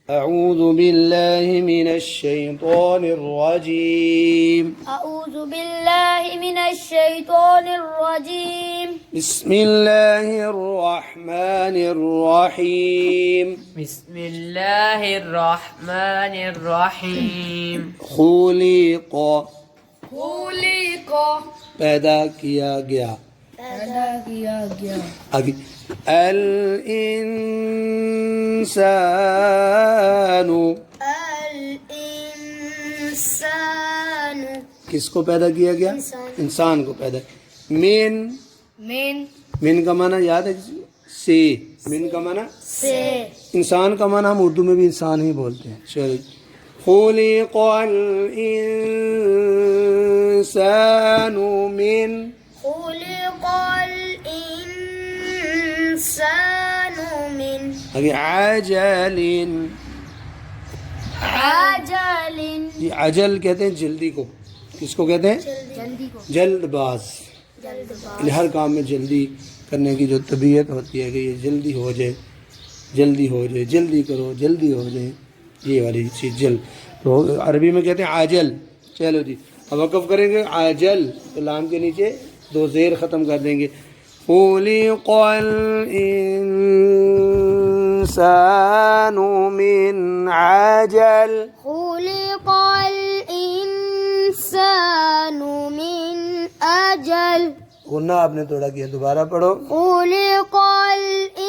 أعوذ بالله من الشيطان الرجيم. أعوذ بالله من الشيطان الرجيم. بسم الله الرحمن الرحيم. بسم الله الرحمن الرحیم. خلق خلق پیدا کیا گیا. پیدا کیا گیا. آگے الانسان الانسان کس کو پیدا کیا گیا؟ انسان کو پیدا. من من کا معنی یاد ہے کسی کو؟ سے. من کا معنی سے. انسان کا معنی ہم اردو میں بھی انسان ہی بولتے ہیں. چلیے خلق الانسان من خلق الانسان من آگے عجل. عجل یہ عجل کہتے ہیں جلدی کو. کس کو کہتے ہیں؟ جلدی کو. جلد باز. جلد یعنی ہر کام میں جلدی کرنے کی جو طبیعت ہوتی ہے کہ یہ جلدی ہو جائے، جلدی ہو جائے، جلدی کرو، جلدی ہو جائے، یہ والی چیز جلد. تو عربی میں کہتے ہیں عاجل. چلو جی اب وقف کریں گے عاجل تو لام کے نیچے دو زیر ختم کر دیں گے. خلق الانسان من عجل. خلق الانسان من اجل. غنہ آپ نے توڑا کیا، دوبارہ پڑھو. خلق الانسان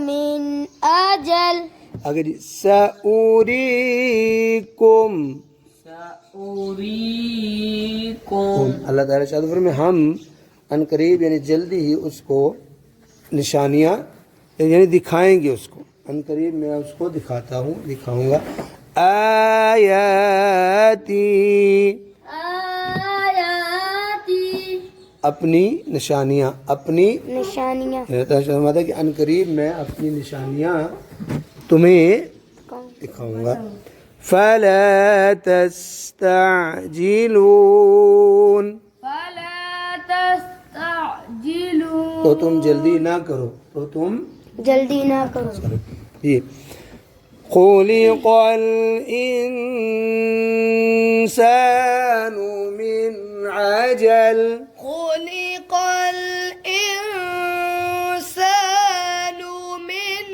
من اجل. آگے جی سأوریکم. سأوریکم. اللہ تعالیٰ شاید فرمائے ہم ان قریب یعنی جلدی ہی اس کو نشانیاں یعنی دکھائیں گے. اس کو ان قریب میں اس کو دکھاتا ہوں، دکھاؤں گا. آیاتی آیاتی اپنی نشانیاں. اپنی نشانیاں. فرماتا ہے کہ ان قریب میں اپنی نشانیاں تمہیں دکھاؤں گا. فلا تستعجلون فلا تستعجلوا. تو تم جلدی نہ کرو. تو تم جلدی نہ کرو. یہ خلق الانسان من عجل. خلق الانسان من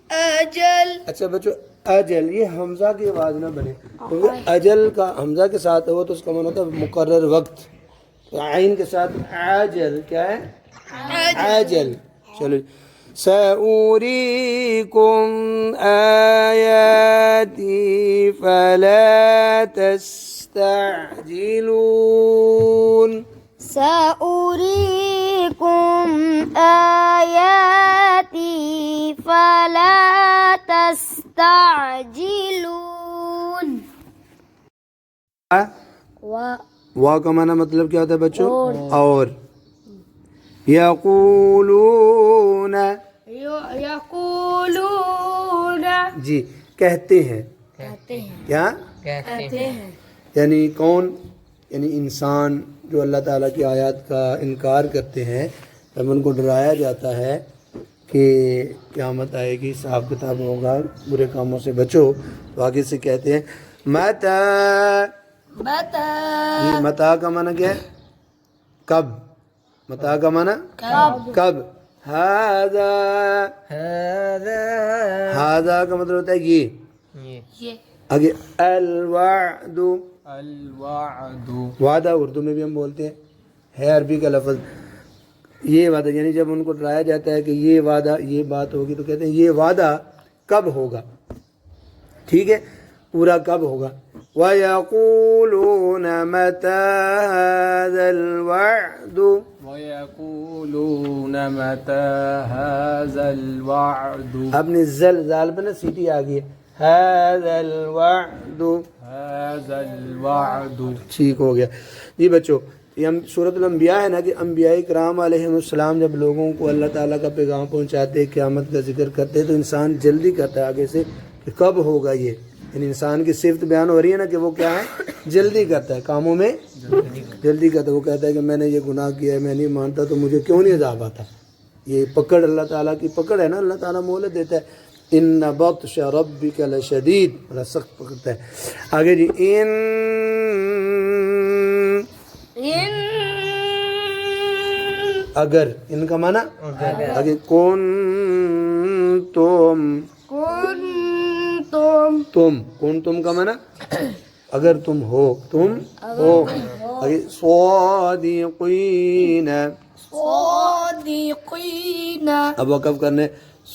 اجل. اچھا بچو اجل یہ حمزہ کی آواز نہ بنے کیونکہ اجل کا حمزہ کے ساتھ ہو تو اس کا معنی ہوتا ہے مقرر وقت. تو عین کے ساتھ عاجل کیا ہے؟ عاجل. چلو سأوریکم آیاتی فلا تستعجلون. سأريكم آياتي فلا تستعجلون. وا کا معنی مطلب کیا ہوتا ہے بچوں؟ اور. یقولون يقولون جی کہتے ہیں. کہتے ہیں. کیا کہتے ہیں. یعنی کون؟ یعنی انسان جو اللہ تعالیٰ کی آیات کا انکار کرتے ہیں جب ان کو ڈرایا جاتا ہے کہ قیامت آئے گی، حساب کتاب ہوگا، برے کاموں سے بچو، تو آگے سے کہتے ہیں متا. متى یہ متا کا معنی کیا ہے؟ کب. متا کا معنی کب. ہاذا ہاذا کا مطلب ہوتا ہے یہ. یہ. آگے الوعد. الوعد. وعدہ اردو میں بھی ہم بولتے ہیں، ہے عربی کا لفظ. یہ وعدہ یعنی جب ان کو ڈرایا جاتا ہے کہ یہ وعدہ یہ بات ہوگی تو کہتے ہیں یہ وعدہ کب ہوگا. ٹھیک ہے، پورا کب ہوگا. وَيَقُولُونَ مَتَى هَذَا الْوَعْدُ. وَيَقُولُونَ مَتَى هَذَا الْوَعْدُ. اپنی زال پہ نا سیٹی آ گئی ہے. هَذَا الْوَعْدُ. هَذَا الْوَعْدُ. ٹھیک ہو گیا. جی بچوں یہ ہم سورۃ الانبیاء ہے نا کہ انبیاء کرام علیہ السلام جب لوگوں کو اللہ تعالیٰ کا پیغام پہنچاتے، قیامت کا ذکر کرتے تو انسان جلدی کرتا ہے آگے سے کہ کب ہوگا یہ. یعنی انسان کی صفت بیان ہو رہی ہے نا کہ وہ کیا ہے؟ جلدی کرتا ہے کاموں میں، جلدی کرتا ہے. وہ کہتا ہے کہ میں نے یہ گناہ کیا ہے، میں نہیں مانتا تو مجھے کیوں نہیں عذاب آتا. یہ پکڑ اللہ تعالیٰ کی پکڑ ہے نا, اللہ تعالیٰ مہلت دیتا ہے. ان بطش ربک لشدید, بڑا سخت پکڑتا ہے. آگے جی ان إن اگر, ان کا معنی آگے کن تم, كنتم تم کا معنی اگر تم ہو, آگے صادقین, صادقين اب وقف کرنے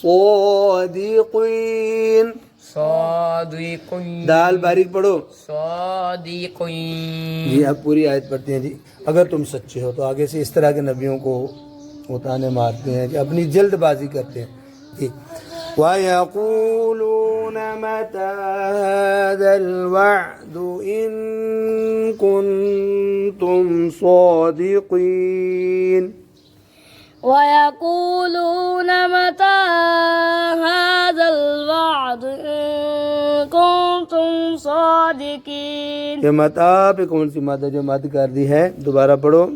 صادقین, صادقين دال باریک پڑھو صادقين. جی. اب پوری آیت پڑھتے ہیں جی. اگر تم سچے ہو تو آگے سے اس طرح کے نبیوں کو اتانے مارتے ہیں کہ اپنی جلد بازی کرتے ہیں جی. وَيَقُولُونَ مَتَى هَذَا الْوَعْدُ إِن كُنتُمْ صَادِقِينَ. ويقولون متى هذا الوعد إن كنتم صادقين. یہ متا پہ کون سی مادہ جو مد کر دی ہے, دوبارہ پڑھو.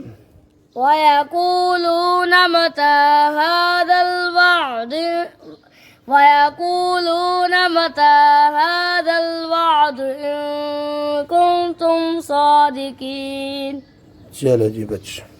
ويقولون متى هذا الوعد ويقولون متى هذا الوعد إن كنتم صادقين. چلو جی بچ.